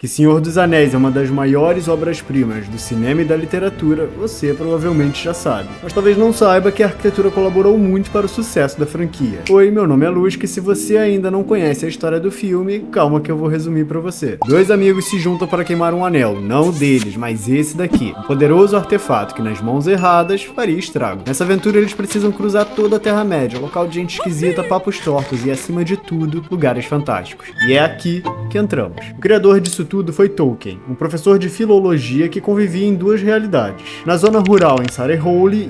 Que Senhor dos Anéis é uma das maiores obras-primas do cinema e da literatura, você provavelmente já sabe. Mas talvez não saiba que a arquitetura colaborou muito para o sucesso da franquia. Oi, meu nome é Luz, que se você ainda não conhece a história do filme, calma que eu vou resumir para você. Dois amigos se juntam para queimar um anel, não o deles, mas esse daqui. Um poderoso artefato que nas mãos erradas faria estrago. Nessa aventura eles precisam cruzar toda a Terra-média, local de gente esquisita, papos tortos e, acima de tudo, lugares fantásticos. E é aqui que entramos. O criador disso tudo foi Tolkien, um professor de filologia que convivia em duas realidades, na zona rural em Surrey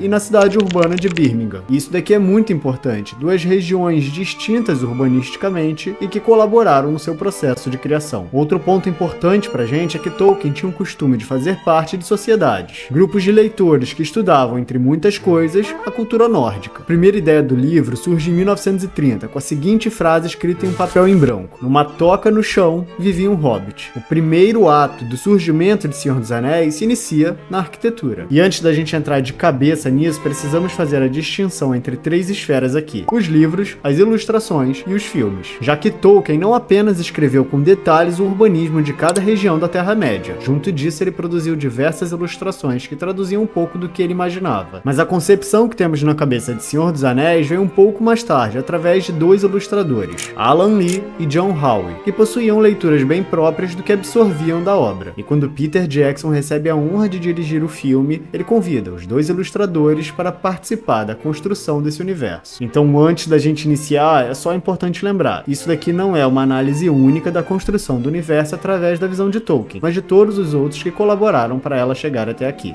e na cidade urbana de Birmingham. E isso daqui é muito importante, duas regiões distintas urbanisticamente e que colaboraram no seu processo de criação. Outro ponto importante pra gente é que Tolkien tinha o costume de fazer parte de sociedades, grupos de leitores que estudavam, entre muitas coisas, a cultura nórdica. A primeira ideia do livro surge em 1930, com a seguinte frase escrita em um papel em branco: "Numa toca no chão, vivia um hobbit." O primeiro ato do surgimento de Senhor dos Anéis se inicia na arquitetura. E antes da gente entrar de cabeça nisso, precisamos fazer a distinção entre três esferas aqui: os livros, as ilustrações e os filmes. Já que Tolkien não apenas escreveu com detalhes o urbanismo de cada região da Terra-média, junto disso ele produziu diversas ilustrações que traduziam um pouco do que ele imaginava. Mas a concepção que temos na cabeça de Senhor dos Anéis veio um pouco mais tarde, através de dois ilustradores, Alan Lee e John Howe, que possuíam leituras bem próprias do que absorviam da obra. E quando Peter Jackson recebe a honra de dirigir o filme, ele convida os dois ilustradores para participar da construção desse universo. Então, antes da gente iniciar, é só importante lembrar, isso daqui não é uma análise única da construção do universo através da visão de Tolkien, mas de todos os outros que colaboraram para ela chegar até aqui.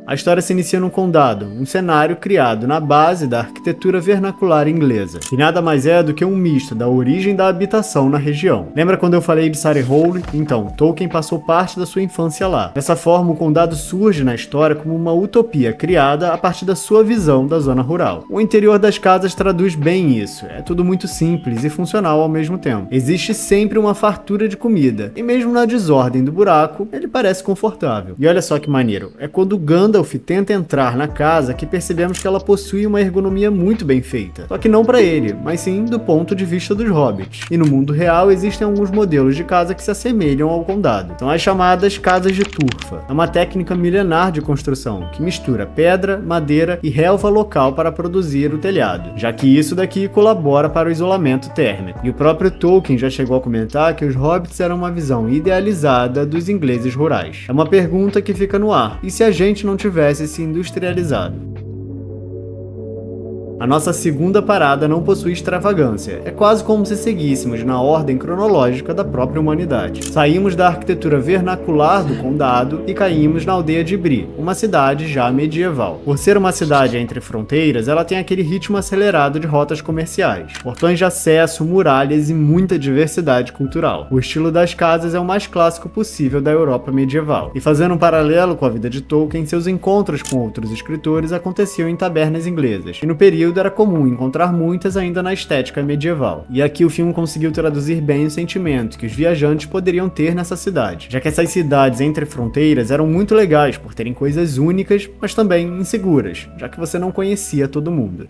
A história se inicia num condado, um cenário criado na base da arquitetura vernacular inglesa, e nada mais é do que um misto da origem da habitação na região. Lembra quando eu falei de Surrey? Então, Tolkien passou parte da sua infância lá. Dessa forma, o condado surge na história como uma utopia criada a partir da sua visão da zona rural. O interior das casas traduz bem isso, é tudo muito simples e funcional ao mesmo tempo. Existe sempre uma fartura de comida, e mesmo na desordem do buraco, ele parece confortável. E olha só que maneiro, é quando Gandalf tenta entrar na casa que percebemos que ela possui uma ergonomia muito bem feita. Só que não para ele, mas sim do ponto de vista dos hobbits. E no mundo real existem alguns modelos de casa que se assemelham ao condado. São as chamadas casas de turfa. É uma técnica milenar de construção que mistura pedra, madeira e relva local para produzir o telhado, já que isso daqui colabora para o isolamento térmico. E o próprio Tolkien já chegou a comentar que os hobbits eram uma visão idealizada dos ingleses rurais. É uma pergunta que fica no ar: e se a gente não tivesse se industrializado? A nossa segunda parada não possui extravagância, é quase como se seguíssemos na ordem cronológica da própria humanidade. Saímos da arquitetura vernacular do condado e caímos na aldeia de Bree, uma cidade já medieval. Por ser uma cidade entre fronteiras, ela tem aquele ritmo acelerado de rotas comerciais, portões de acesso, muralhas e muita diversidade cultural. O estilo das casas é o mais clássico possível da Europa medieval. E fazendo um paralelo com a vida de Tolkien, seus encontros com outros escritores aconteciam em tabernas inglesas, e no período era comum encontrar muitas ainda na estética medieval. E aqui o filme conseguiu traduzir bem o sentimento que os viajantes poderiam ter nessa cidade, já que essas cidades entre fronteiras eram muito legais por terem coisas únicas, mas também inseguras, já que você não conhecia todo mundo.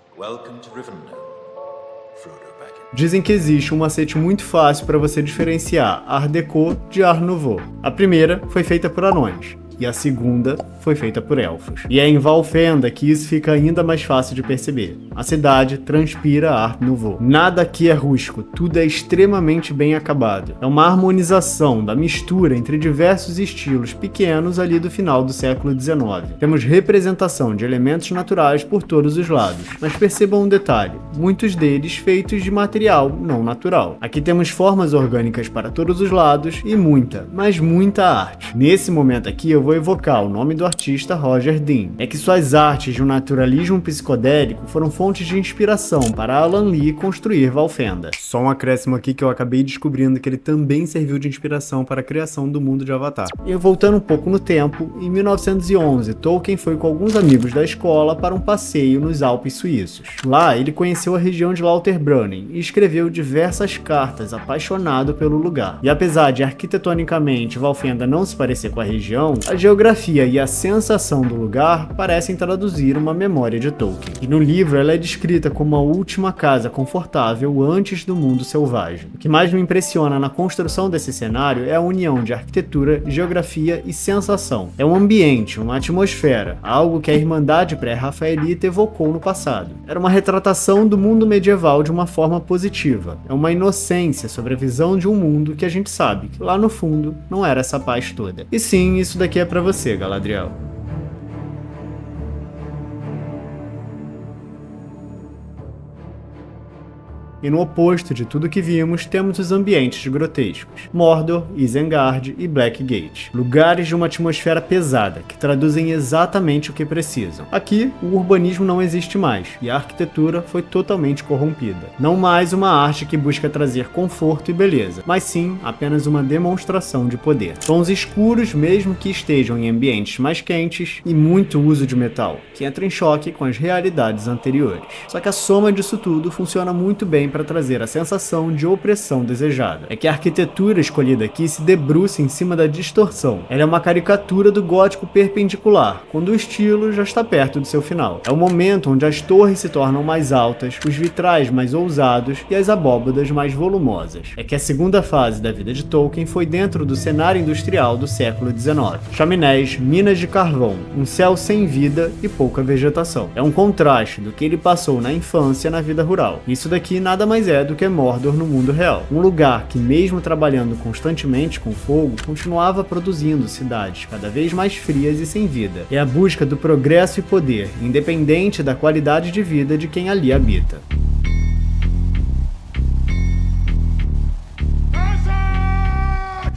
Dizem que existe um macete muito fácil para você diferenciar Art Deco de Art Nouveau. A primeira foi feita por anões, e a segunda foi feita por elfos. E é em Valfenda que isso fica ainda mais fácil de perceber. A cidade transpira Art Nouveau. Nada aqui é rústico, tudo é extremamente bem acabado. É uma harmonização da mistura entre diversos estilos pequenos ali do final do século XIX. Temos representação de elementos naturais por todos os lados, mas percebam um detalhe, muitos deles feitos de material não natural. Aqui temos formas orgânicas para todos os lados e muita, mas muita arte. Nesse momento aqui eu vou evocar o nome do artista Roger Dean. É que suas artes de um naturalismo psicodélico foram fontes de inspiração para Alan Lee construir Valfenda. Só um acréscimo aqui que eu acabei descobrindo que ele também serviu de inspiração para a criação do mundo de Avatar. E voltando um pouco no tempo, em 1911, Tolkien foi com alguns amigos da escola para um passeio nos Alpes suíços. Lá, ele conheceu a região de Lauterbrunnen e escreveu diversas cartas apaixonado pelo lugar. E apesar de arquitetonicamente Valfenda não se parecer com a região, as geografia e a sensação do lugar parecem traduzir uma memória de Tolkien. E no livro ela é descrita como a última casa confortável antes do mundo selvagem. O que mais me impressiona na construção desse cenário é a união de arquitetura, geografia e sensação. É um ambiente, uma atmosfera, algo que a Irmandade pré-rafaelita evocou no passado. Era uma retratação do mundo medieval de uma forma positiva. É uma inocência sobre a visão de um mundo que a gente sabe que lá no fundo não era essa paz toda. E sim, isso daqui é pra você, Galadriel. E no oposto de tudo que vimos, temos os ambientes grotescos. Mordor, Isengard e Blackgate. Lugares de uma atmosfera pesada, que traduzem exatamente o que precisam. Aqui, o urbanismo não existe mais, e a arquitetura foi totalmente corrompida. Não mais uma arte que busca trazer conforto e beleza, mas sim apenas uma demonstração de poder. Tons escuros, mesmo que estejam em ambientes mais quentes, e muito uso de metal, que entra em choque com as realidades anteriores. Só que a soma disso tudo funciona muito bem para trazer a sensação de opressão desejada. É que a arquitetura escolhida aqui se debruça em cima da distorção. Ela é uma caricatura do gótico perpendicular, quando o estilo já está perto do seu final. É o momento onde as torres se tornam mais altas, os vitrais mais ousados e as abóbadas mais volumosas. É que a segunda fase da vida de Tolkien foi dentro do cenário industrial do século XIX. Chaminés, minas de carvão, um céu sem vida e pouca vegetação. É um contraste do que ele passou na infância na vida rural. Isso daqui nada mais é do que Mordor no mundo real. Um lugar que, mesmo trabalhando constantemente com fogo, continuava produzindo cidades cada vez mais frias e sem vida. É a busca do progresso e poder, independente da qualidade de vida de quem ali habita.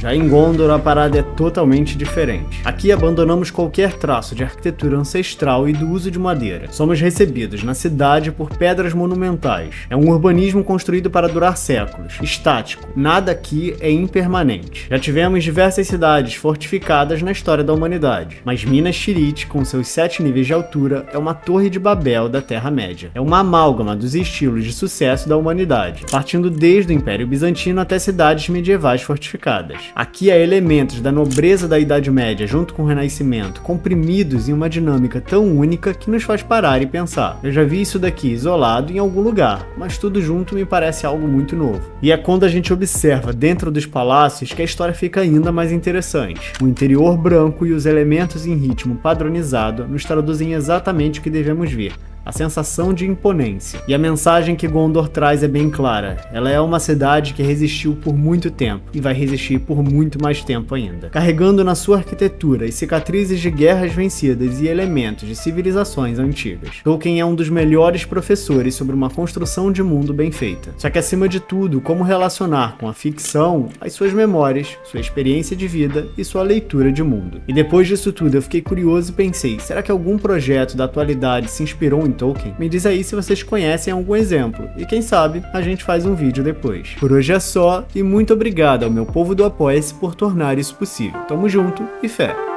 Já em Gondor, a parada é totalmente diferente. Aqui abandonamos qualquer traço de arquitetura ancestral e do uso de madeira. Somos recebidos na cidade por pedras monumentais. É um urbanismo construído para durar séculos, estático. Nada aqui é impermanente. Já tivemos diversas cidades fortificadas na história da humanidade, mas Minas Tirith, com seus 7 níveis de altura, é uma torre de Babel da Terra-média. É uma amálgama dos estilos de sucesso da humanidade, partindo desde o Império Bizantino até cidades medievais fortificadas. Aqui há elementos da nobreza da Idade Média junto com o Renascimento, comprimidos em uma dinâmica tão única que nos faz parar e pensar. Eu já vi isso daqui isolado em algum lugar, mas tudo junto me parece algo muito novo. E é quando a gente observa dentro dos palácios que a história fica ainda mais interessante. O interior branco e os elementos em ritmo padronizado nos traduzem exatamente o que devemos ver. A sensação de imponência. E a mensagem que Gondor traz é bem clara. Ela é uma cidade que resistiu por muito tempo e vai resistir por muito mais tempo ainda. Carregando na sua arquitetura as cicatrizes de guerras vencidas e elementos de civilizações antigas. Tolkien é um dos melhores professores sobre uma construção de mundo bem feita. Só que acima de tudo, como relacionar com a ficção as suas memórias, sua experiência de vida e sua leitura de mundo. E depois disso tudo eu fiquei curioso e pensei, será que algum projeto da atualidade se inspirou em Tolkien? Me diz aí se vocês conhecem algum exemplo, e quem sabe a gente faz um vídeo depois. Por hoje é só, e muito obrigado ao meu povo do Apoia-se por tornar isso possível. Tamo junto e fé!